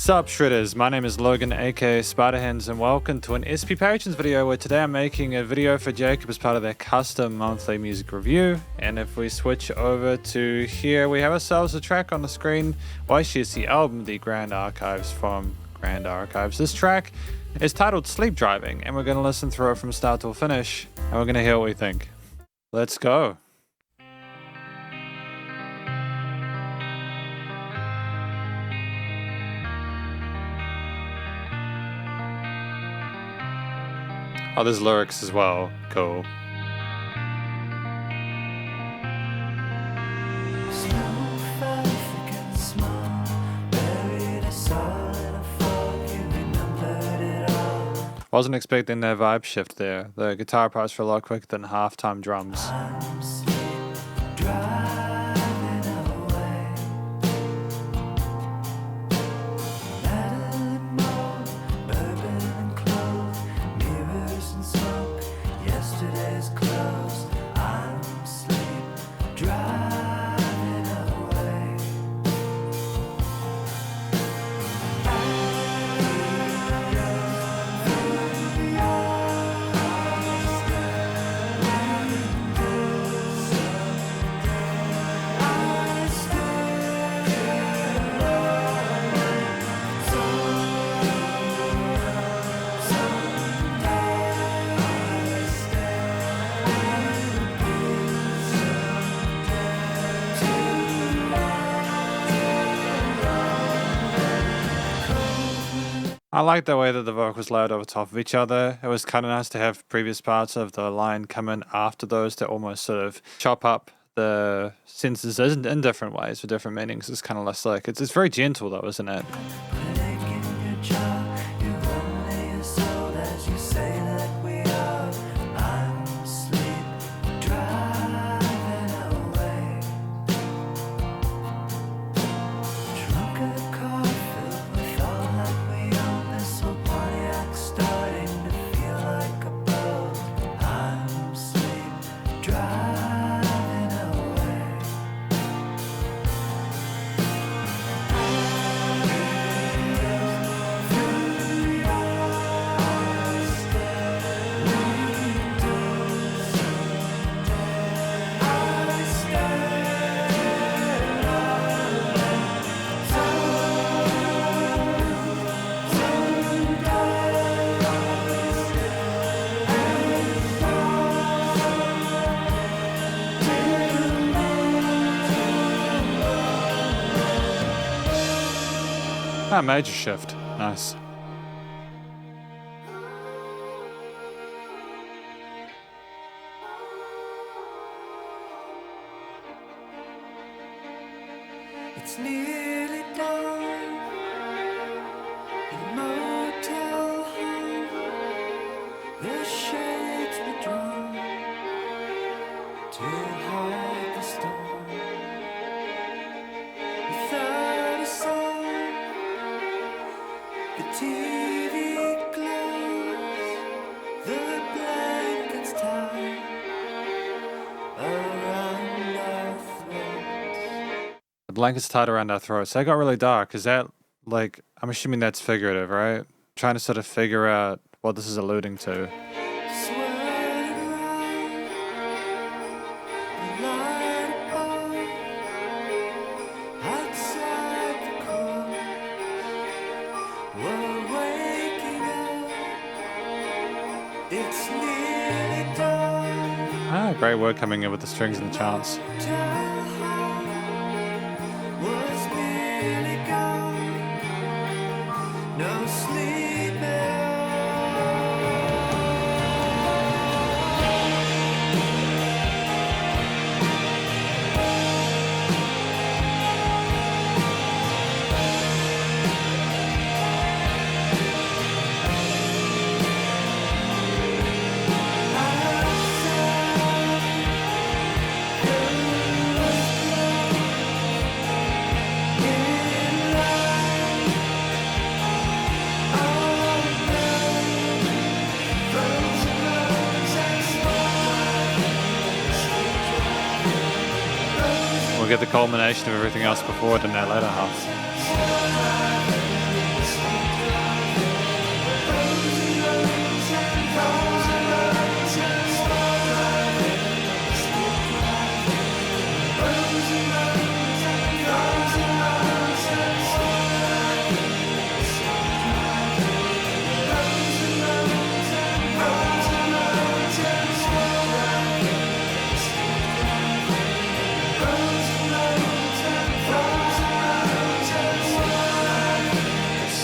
Sup Shredders, my name is Logan aka Spiderhands and welcome to an SP Patrons video where today I'm making a video for Jacob as part of their custom monthly music review. And if we switch over to here, we have ourselves a track on the screen. Well, actually it's the album, the Grand Archives from Grand Archives. This track is titled Sleepdriving and we're going to listen through it from start to finish and we're going to hear what we think. Let's go. Oh, there's lyrics as well. Cool. Wasn't expecting their vibe shift there. The guitar parts were a lot quicker than halftime drums. I like the way that the vocals layered over top of each other. It was kind of nice to have previous parts of the line come in after those to almost sort of chop up the sentences in different ways for different meanings. It's kind of less like, it's very gentle though, isn't it? Ah, major shift. Nice. It's nearly dawn in a motel home. The shades were drawn to hide the storm. Without a sound, the TV glows, the blankets tied around our throats. The blankets tied around our throats. That got really dark. Is that, like, I'm assuming that's figurative, right? Trying to sort of figure out what this is alluding to. Swirling round, the light above, outside the court, we're waking up. It's nearly dawn. Ah, great word coming in with the strings and the chants. Hotel home was nearly gone. No sleep at all. We'll get the culmination of everything else before it in that later half.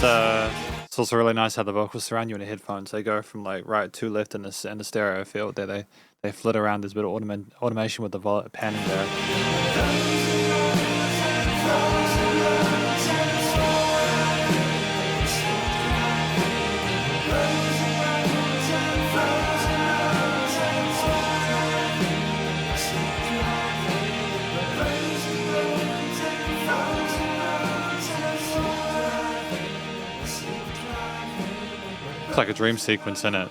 It's also really nice how the vocals surround you in the headphones. They go from like right to left in the stereo field. There they flit around. There's a bit of automation with the panning there. It's like a dream sequence in it.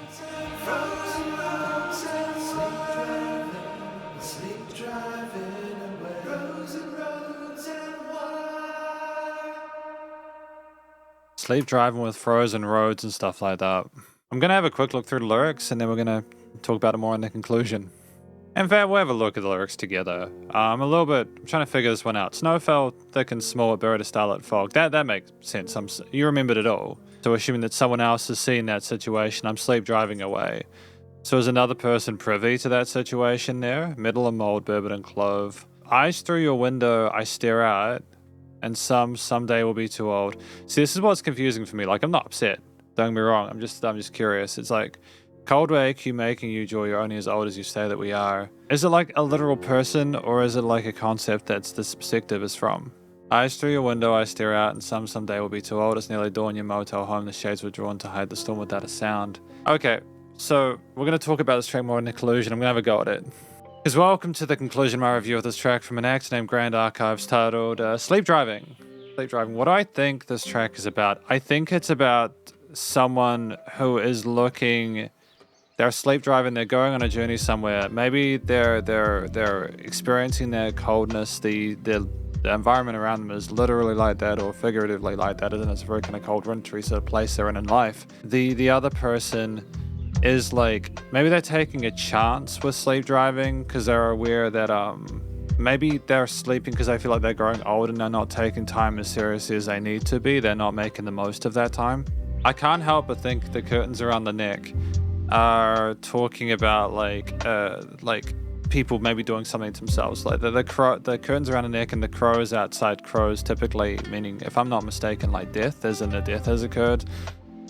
Sleep driving with frozen roads and stuff like that. I'm going to have a quick look through the lyrics and then we're going to talk about it more in the conclusion. In fact, we'll have a look at the lyrics together. I'm trying to figure this one out. Snow fell thick and small, it buried a starlit fog. That makes sense. You remembered it all. So assuming that someone else has seen that situation, I'm sleep driving away. So is another person privy to that situation there? Metal and mold, bourbon and clove. Eyes through your window, I stare out, and someday will be too old. See, this is what's confusing for me. Like, I'm not upset. Don't get me wrong. I'm just curious. It's like, cold wake, you making you joy, you're only as old as you say that we are. Is it like a literal person, or is it like a concept that's this perspective is from? Eyes through your window, I stare out, and someday will be too old. It's nearly dawn, your motel home. The shades were drawn to hide the storm without a sound. Okay, so we're going to talk about this track more in the conclusion. I'm going to have a go at it. Because welcome to the conclusion of my review of this track from an act named Grand Archives titled Sleep Driving. Sleep Driving. What do I think this track is about? I think it's about someone who is looking... They're sleep driving, they're going on a journey somewhere. Maybe they're experiencing their coldness, the environment around them is literally like that or figuratively like that, and it's a very kind of cold, wintry sort of place they're in life. The other person is like, maybe they're taking a chance with sleep driving because they're aware that maybe they're sleeping because they feel like they're growing old and they're not taking time as seriously as they need to be. They're not making the most of that time. I can't help but think the curtains around the neck are talking about like people maybe doing something to themselves, like the curtains around the neck and the crows outside. Crows typically meaning, if I'm not mistaken, like death, as in a death has occurred.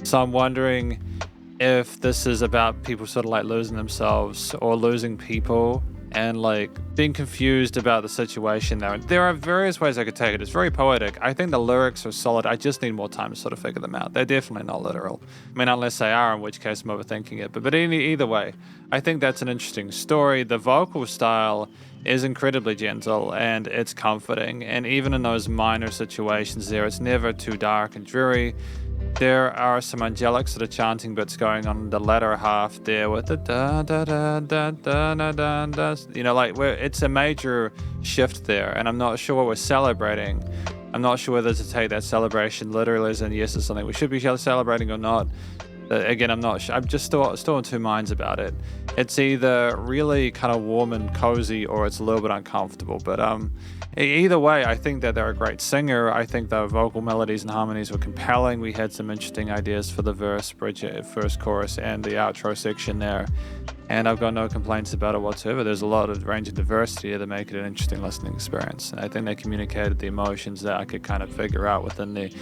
So I'm wondering if this is about people sort of like losing themselves or losing people and like being confused about the situation there. And there are various ways I could take it. It's very poetic. I think the lyrics are solid. I just need more time to sort of figure them out. They're definitely not literal. I mean, unless they are, in which case I'm overthinking it. But either way, I think that's an interesting story. The vocal style is incredibly gentle and it's comforting. And even in those minor situations there, it's never too dark and dreary. There are some angelic sort of chanting bits going on in the latter half there with the da da da da da da da da. You know, like it's a major shift there, and I'm not sure what we're celebrating. I'm not sure whether to take that celebration literally as in yes, it's something we should be celebrating or not. Again, I'm not sure. I'm just still in two minds about it. It's either really kind of warm and cozy or it's a little bit uncomfortable. But either way, I think that they're a great singer. I think the vocal melodies and harmonies were compelling. We had some interesting ideas for the verse, bridge, first chorus, and the outro section there. And I've got no complaints about it whatsoever. There's a lot of range of diversity here that make it an interesting listening experience. And I think they communicated the emotions that I could kind of figure out within the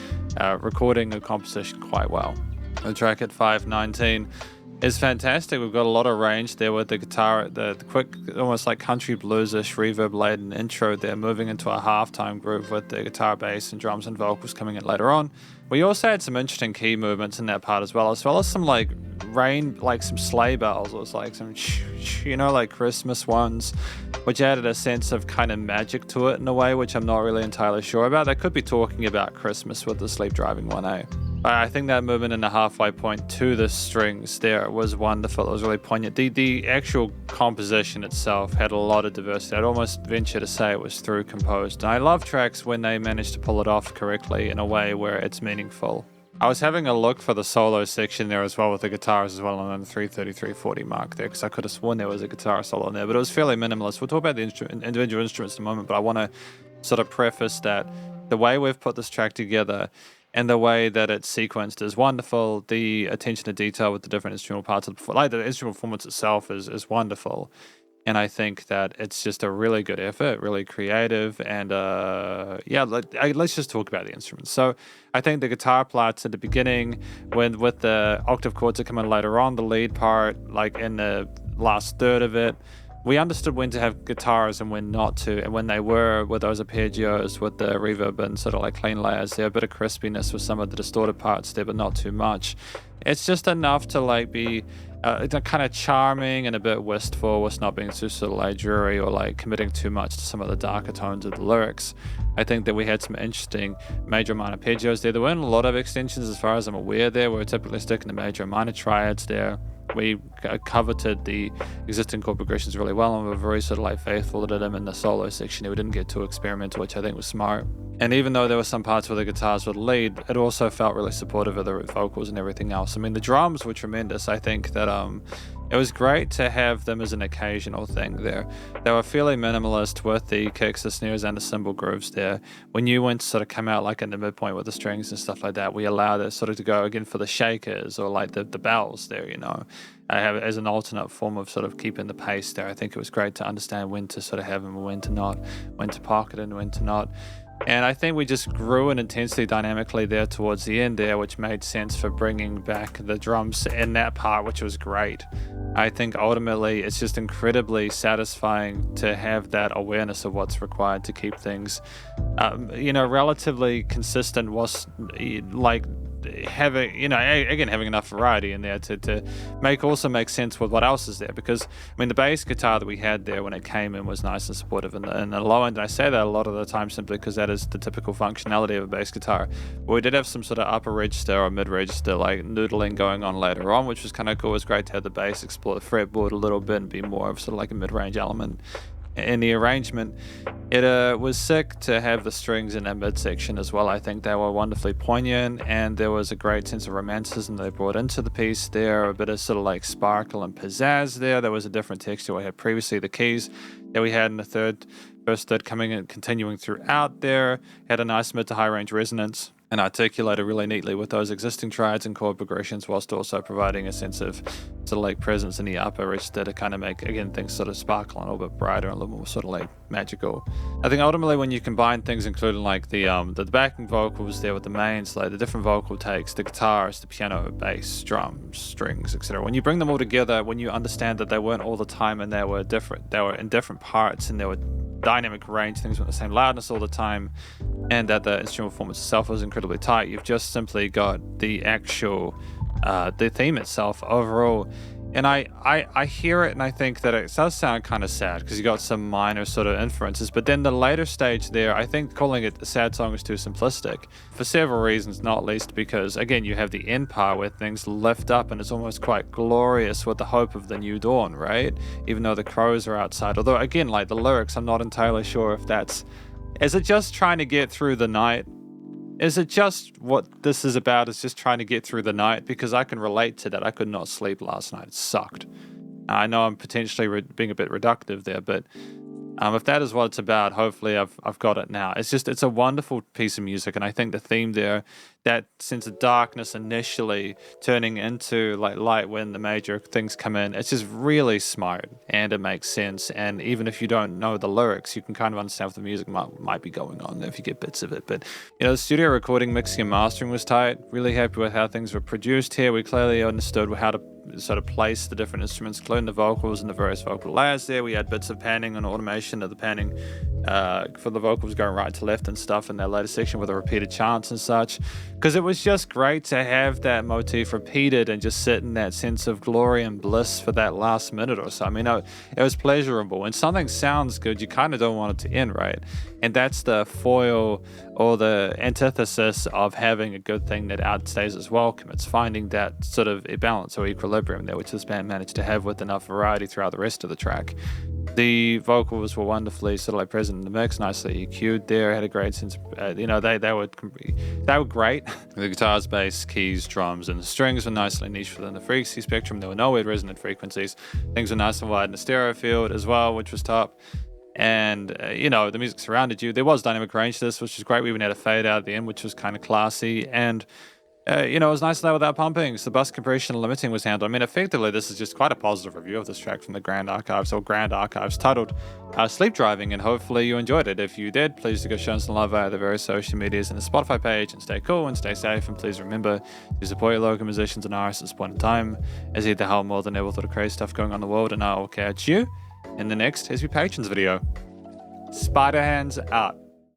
recording and composition quite well. The track at 5:19 is fantastic. We've got a lot of range there with the guitar, the quick, almost like country bluesish reverb-laden intro there, moving into a halftime groove with the guitar, bass, and drums and vocals coming in later on. We also had some interesting key movements in that part as well as some like rain, like some sleigh bells, or like some, you know, like Christmas ones, which added a sense of kind of magic to it in a way, which I'm not really entirely sure about. They could be talking about Christmas with the Sleep Driving 1A. I think that movement in the halfway point to the strings there was wonderful. It was really poignant. The actual composition itself had a lot of diversity. I'd almost venture to say it was through composed. And I love tracks when they manage to pull it off correctly in a way where it's meaningful. I was having a look for the solo section there as well with the guitars as well on the 3:33:40 mark there, because I could have sworn there was a guitar solo in there, but it was fairly minimalist. We'll talk about the individual instruments in a moment, but I want to sort of preface that the way we've put this track together and the way that it's sequenced is wonderful. The attention to detail with the different instrumental parts of the instrumental performance itself is wonderful. And I think that it's just a really good effort, really creative, and let's just talk about the instruments. So I think the guitar parts at the beginning, when with the octave chords that come in later on, the lead part, like in the last third of it, we understood when to have guitars and when not to, and when they were with those arpeggios, with the reverb and sort of like clean layers, there a bit of crispiness with some of the distorted parts there, but not too much. It's just enough to like be kind of charming and a bit wistful, with not being too sort of like dreary or like committing too much to some of the darker tones of the lyrics. I think that we had some interesting major minor arpeggios there. There weren't a lot of extensions as far as I'm aware there. We were typically sticking to major and minor triads there. We coveted the existing chord progressions really well, and we were very sort of like faithful to them in the solo section. We didn't get too experimental, which I think was smart. And even though there were some parts where the guitars would lead, it also felt really supportive of the vocals and everything else. I mean, the drums were tremendous. I think that it was great to have them as an occasional thing there. They were fairly minimalist with the kicks, the snares, and the cymbal grooves there. When you went to sort of come out like in the midpoint with the strings and stuff like that, we allowed it sort of to go again for the shakers or like the bells there, I have as an alternate form of sort of keeping the pace there. I think it was great to understand when to sort of have them and when to not, when to pocket and when to not. And I think we just grew in intensity dynamically there towards the end there, which made sense for bringing back the drums in that part, which was great. I think ultimately it's just incredibly satisfying to have that awareness of what's required to keep things, relatively consistent. Was like having, having enough variety in there to make sense with what else is there. Because, I mean, the bass guitar that we had there when it came in was nice and supportive in the low end. And I say that a lot of the time simply because that is the typical functionality of a bass guitar. But we did have some sort of upper register or mid register like noodling going on later on, which was kind of cool. It was great to have the bass explore the fretboard a little bit and be more of sort of like a mid-range element in the arrangement. It was sick to have the strings in that midsection as well. I think they were wonderfully poignant, and there was a great sense of romanticism they brought into the piece there, a bit of sort of like sparkle and pizzazz there. There was a different texture we had previously. The keys that we had in the first third coming and continuing throughout there had a nice mid to high range resonance and articulated really neatly with those existing triads and chord progressions, whilst also providing a sense of sort of like presence in the upper register to kind of make, again, things sort of sparkle and a little bit brighter and a little more sort of like magical. I think ultimately when you combine things, including like the backing vocals there with the mains, like the different vocal takes, the guitars, the piano, bass, drums, strings, etc. When you bring them all together, when you understand that they weren't all the time and they were different, they were in different parts and they were dynamic range, things weren't the same loudness all the time, and that the instrumental performance itself was incredibly tight, you've just simply got the actual the theme itself overall. And I hear it and I think that it does sound kind of sad because you got some minor sort of influences, but then the later stage there, I think calling it a sad song is too simplistic for several reasons, not least because, again, you have the end part where things lift up and it's almost quite glorious with the hope of the new dawn, right? Even though the crows are outside. Although, again, like the lyrics, I'm not entirely sure if is it just trying to get through the night? Is it just what this is about, is just trying to get through the night? Because I can relate to that. I could not sleep last night. It sucked. I know I'm potentially being a bit reductive there, but if that is what it's about, hopefully I've got it now. It's a wonderful piece of music, and I think the theme there, that sense of darkness initially turning into like light when the major things come in, it's just really smart and it makes sense. And even if you don't know the lyrics, you can kind of understand what the music might be going on if you get bits of it. But the studio recording, mixing and mastering was tight. Really happy with how things were produced here. We clearly understood how to sort of place the different instruments, including the vocals and the various vocal layers there. We had bits of panning and automation of the panning for the vocals going right to left and stuff in that later section with the repeated chants and such, because it was just great to have that motif repeated and just sit in that sense of glory and bliss for that last minute or so. I mean, it was pleasurable. When something sounds good, you kind of don't want it to end, right? And that's the foil or the antithesis of having a good thing that outstays its welcome. It's finding that sort of a balance or equilibrium there, which this band managed to have with enough variety throughout the rest of the track. The vocals were wonderfully sort of like present in the mix, nicely EQ'd there, had a great sense of, they were great. The guitars, bass, keys, drums, and the strings were nicely niche within the frequency spectrum. There were no weird resonant frequencies. Things were nice and wide in the stereo field as well, which was top. And, the music surrounded you. There was dynamic range to this, which was great. We even had a fade out at the end, which was kind of classy. And It was nice that without pumpings, the bus compression and limiting was handled. I mean, effectively, this is just quite a positive review of this track from the Grand Archives, titled Sleepdriving, and hopefully you enjoyed it. If you did, please do go show us some love via the various social medias and the Spotify page, and stay cool and stay safe, and please remember to support your local musicians and artists at this point in time, as they help more than ever with all the crazy stuff going on in the world, and I will catch you in the next SB Patrons video. Spiderhands out.